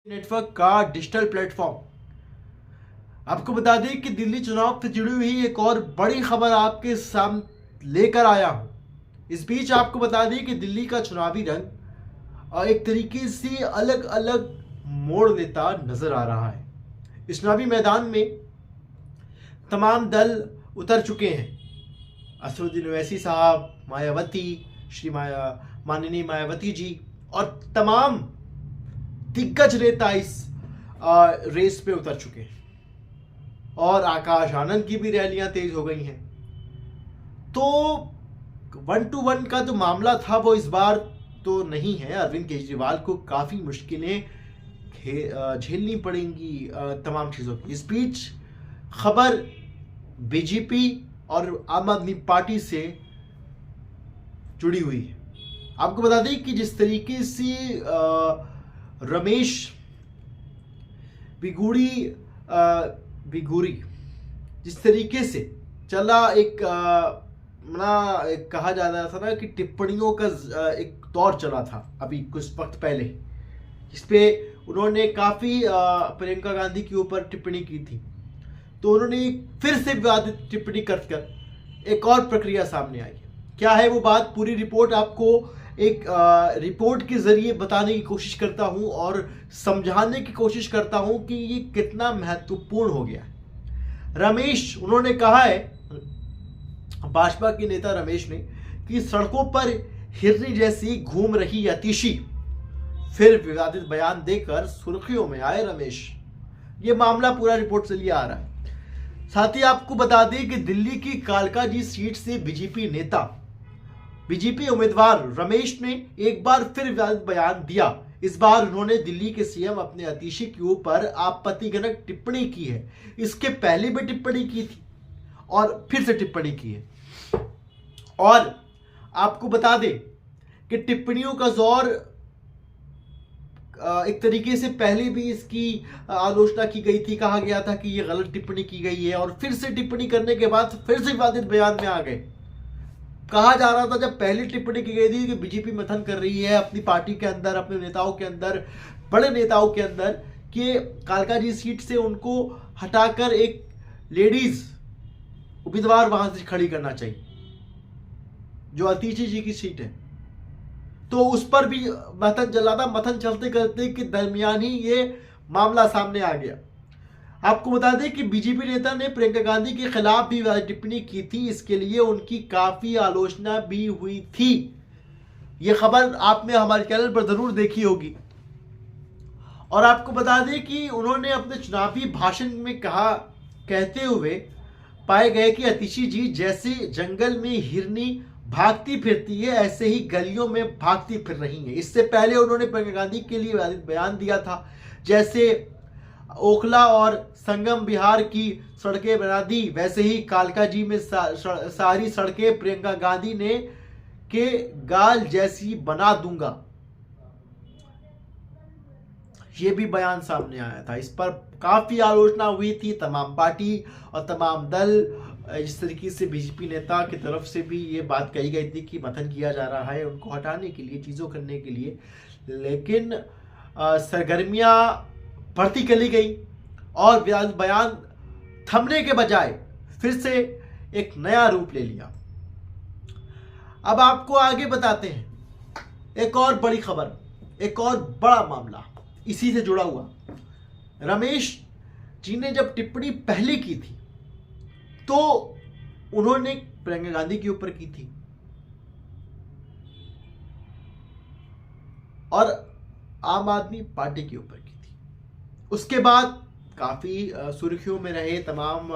Network का digital platform. आपको बता दें कि दिल्ली चुनाव से जुड़ी हुई एक और बड़ी खबर आपके सामने लेकर आया हूं। इस बीच आपको बता दें कि दिल्ली का चुनावी रंग एक तरीके से अलग अलग मोड़ लेता नजर आ रहा है। इस चुनावी मैदान में तमाम दल उतर चुके हैं। असदुद्दीन ओवैसी साहब, मायावती, माननीय मायावती जी और तमाम दिग्गज नेता इस रेस पे उतर चुके हैं और आकाश आनंद की भी रैलियां तेज हो गई हैं। तो 1 to 1 का जो मामला था वो इस बार तो नहीं है। अरविंद केजरीवाल को काफी मुश्किलें झेलनी पड़ेंगी तमाम चीजों की। इस बीच खबर बीजेपी और आम आदमी पार्टी से जुड़ी हुई है। आपको बता दें कि जिस तरीके से रमेश बिगूरी जिस तरीके से चला, एक कहा जा रहा था ना कि टिप्पणियों का एक दौर चला था अभी कुछ वक्त पहले, जिसपे उन्होंने काफी प्रियंका गांधी के ऊपर टिप्पणी की थी। तो उन्होंने फिर से विवादित टिप्पणी कर एक और प्रक्रिया सामने आई है। क्या है वो बात, पूरी रिपोर्ट आपको एक रिपोर्ट के जरिए बताने की कोशिश करता हूं और समझाने की कोशिश करता हूं कि ये कितना महत्वपूर्ण हो गया है। रमेश, उन्होंने कहा है, भाजपा के नेता रमेश ने, कि सड़कों पर हिरनी जैसी घूम रही अतिशी। फिर विवादित बयान देकर सुर्खियों में आए रमेश। ये मामला पूरा रिपोर्ट से लिया आ रहा है। साथ ही आपको बता दें कि दिल्ली की कालकाजी सीट से बीजेपी उम्मीदवार रमेश ने एक बार फिर विवादित बयान दिया। इस बार उन्होंने दिल्ली के सीएम अपने अतिशी के ऊपर आपत्तिजनक टिप्पणी की है। इसके पहले भी टिप्पणी की थी और फिर से टिप्पणी की है। और आपको बता दें कि टिप्पणियों का जोर एक तरीके से पहले भी इसकी आलोचना की गई थी, कहा गया था कि यह गलत टिप्पणी की गई है, और फिर से टिप्पणी करने के बाद फिर से विवादित बयान में आ गए। कहा जा रहा था जब पहली टिप्पणी की गई थी कि बीजेपी मंथन कर रही है अपनी पार्टी के अंदर, अपने नेताओं के अंदर, बड़े नेताओं के अंदर, कि कालकाजी सीट से उनको हटाकर एक लेडीज उम्मीदवार वहां से खड़ी करना चाहिए, जो अतिशी जी की सीट है। तो उस पर भी मंथन चल रहा था। मंथन चलते करते के दरमियान ही ये मामला सामने आ गया। आपको बता दें कि बीजेपी नेता ने प्रियंका गांधी के खिलाफ भी टिप्पणी की थी। इसके लिए उनकी काफी आलोचना भी हुई थी। यह खबर आपने हमारे चैनल पर जरूर देखी होगी। और आपको बता दें कि उन्होंने अपने चुनावी भाषण में कहते हुए पाए गए कि अतिशी जी जैसे जंगल में हिरनी भागती फिरती है, ऐसे ही गलियों में भागती फिर रही है। इससे पहले उन्होंने प्रियंका गांधी के लिए बयान दिया था, जैसे ओखला और संगम बिहार की सड़कें बना दी, वैसे ही कालकाजी में सारी सड़कें प्रियंका गांधी ने के गाल जैसी बना दूंगा। ये भी बयान सामने आया था। इस पर काफी आलोचना हुई थी। तमाम पार्टी और तमाम दल, जिस तरीके से बीजेपी नेता की तरफ से भी ये बात कही गई थी कि मंथन किया जा रहा है उनको हटाने के लिए, चीजों करने के लिए, लेकिन सरगर्मियां बढ़ती चली गई और बयान थमने के बजाय फिर से एक नया रूप ले लिया। अब आपको आगे बताते हैं एक और बड़ी खबर, एक और बड़ा मामला इसी से जुड़ा हुआ। रमेश जी ने जब टिप्पणी पहले की थी तो उन्होंने प्रियंका गांधी के ऊपर की थी और आम आदमी पार्टी के ऊपर की थी। उसके बाद काफी सुर्खियों में रहे, तमाम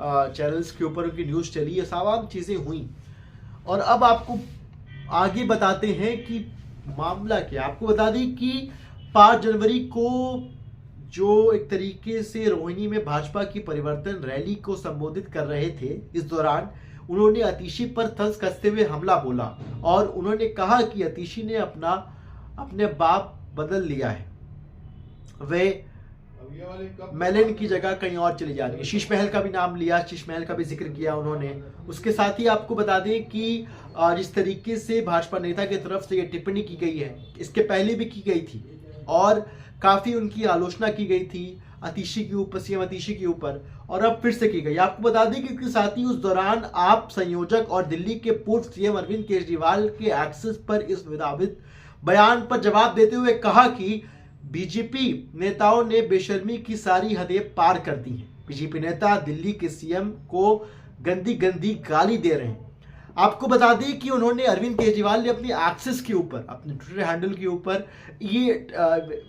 चैनल्स के ऊपर उनकी न्यूज चली, ये तमाम चीजें हुई। और अब आपको आगे बताते हैं कि मामला क्या। आपको बता दें कि 5 जनवरी को जो एक तरीके से रोहिणी में भाजपा की परिवर्तन रैली को संबोधित कर रहे थे, इस दौरान उन्होंने अतिशी पर तंज कसते हुए हमला बोला और उन्होंने कहा कि अतिशी ने अपने बाप बदल लिया है, वे मेलन की जगह कहीं और चली जा रही है। शीश महल का भी नाम लिया, शीश महल का भी जिक्र किया उन्होंने। उसके साथ ही आपको बता दें कि जिस तरीके से भाजपा नेता की तरफ से ये टिप्पणी की गई है, इसके पहले भी की गई थी और काफ़ी उनकी आलोचना की गई थी आतिशी के ऊपर, सीएम आतिशी के ऊपर, और अब फिर से की गई। आपको बता दें कि इसके साथ ही उस दौरान आप संयोजक और दिल्ली के पूर्व सीएम अरविंद केजरीवाल के एक्सेस पर इस विवादित बयान पर जवाब देते हुए कहा कि बीजेपी नेताओं ने बेशर्मी की सारी हदें पार कर दी हैं। बीजेपी नेता दिल्ली के सीएम को गंदी गंदी गाली दे रहे हैं। आपको बता दें कि उन्होंने अरविंद केजरीवाल ने अपनी एक्सेस के ऊपर, अपने ट्विटर हैंडल के ऊपर ये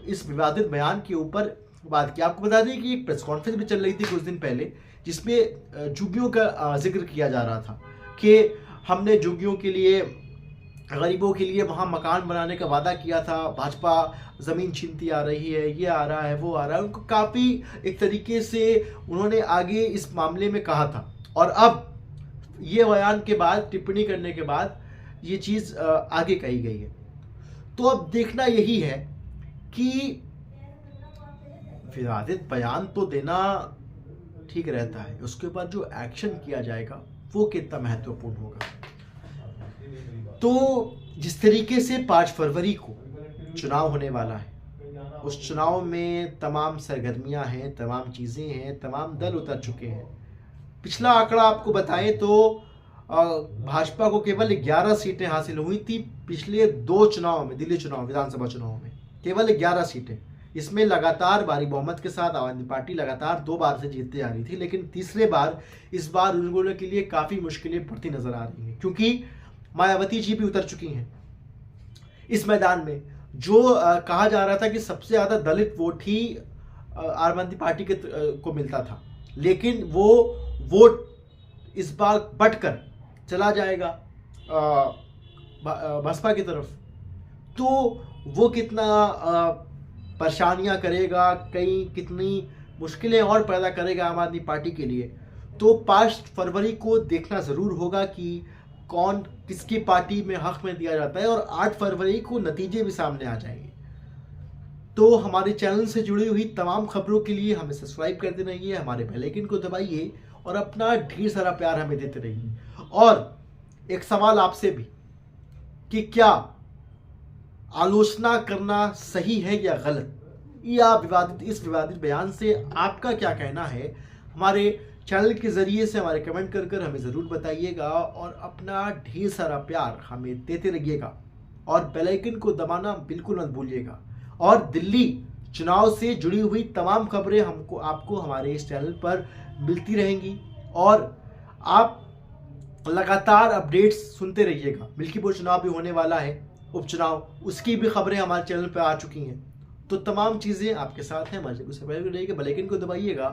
इस विवादित बयान के ऊपर बात की। आपको बता दें कि एक प्रेस कॉन्फ्रेंस भी चल रही थी कुछ दिन पहले, जिसमें झुग्गियों का जिक्र किया जा रहा था कि हमने झुग्गियों के लिए, गरीबों के लिए वहाँ मकान बनाने का वादा किया था, भाजपा ज़मीन छीनती आ रही है, ये आ रहा है, वो आ रहा है। उनको काफ़ी एक तरीके से उन्होंने आगे इस मामले में कहा था, और अब ये बयान के बाद, टिप्पणी करने के बाद ये चीज़ आगे कही गई है। तो अब देखना यही है कि विवादित बयान तो देना ठीक रहता है, उसके बाद जो एक्शन किया जाएगा वो कितना महत्वपूर्ण होगा। तो जिस तरीके से 5 फरवरी को चुनाव होने वाला है, उस चुनाव में तमाम सरगर्मियां हैं, तमाम चीज़ें हैं, तमाम दल उतर चुके हैं। पिछला आंकड़ा आपको बताएं तो भाजपा को केवल 11 सीटें हासिल हुई थी पिछले 2 चुनाव में, दिल्ली चुनाव, विधानसभा चुनाव में केवल 11 सीटें। इसमें लगातार भारी बहुमत के साथ आम आदमी पार्टी लगातार 2 बार से जीतते आ रही थी, लेकिन तीसरे बार इस बार उन लोगों के लिए काफ़ी मुश्किलें बढ़ती नजर आ रही हैं, क्योंकि मायावती जी भी उतर चुकी हैं इस मैदान में। जो कहा जा रहा था कि सबसे ज़्यादा दलित वोट ही आम आदमी पार्टी को मिलता था, लेकिन वो वोट इस बार बटकर चला जाएगा बसपा की तरफ। तो वो कितना परेशानियां करेगा, कई कितनी मुश्किलें और पैदा करेगा आम आदमी पार्टी के लिए। तो 5 फरवरी को देखना ज़रूर होगा कि कौन किसकी पार्टी में हक में दिया जाता है, और 8 फरवरी को नतीजे भी सामने आ जाएंगे। तो हमारे चैनल से जुड़ी हुई तमाम खबरों के लिए हमें सब्सक्राइब करते रहिए, हमारे बेल आइकन को दबाइए और अपना ढेर सारा प्यार हमें देते रहिए। और एक सवाल आपसे भी कि क्या आलोचना करना सही है या गलत, या इस विवादित बयान से आपका क्या कहना है, हमारे चैनल के ज़रिए से हमारे कमेंट कर हमें ज़रूर बताइएगा, और अपना ढेर सारा प्यार हमें देते रहिएगा, और बेल आइकन को दबाना बिल्कुल मत भूलिएगा। और दिल्ली चुनाव से जुड़ी हुई तमाम खबरें आपको हमारे इस चैनल पर मिलती रहेंगी, और आप लगातार अपडेट्स सुनते रहिएगा। मिल्कीपुर चुनाव भी होने वाला है, उपचुनाव, उसकी भी खबरें हमारे चैनल पर आ चुकी हैं। तो तमाम चीज़ें आपके साथ हैं, हमारे को सब्सक्राइब करिएगा, बेल आइकन को दबाइएगा।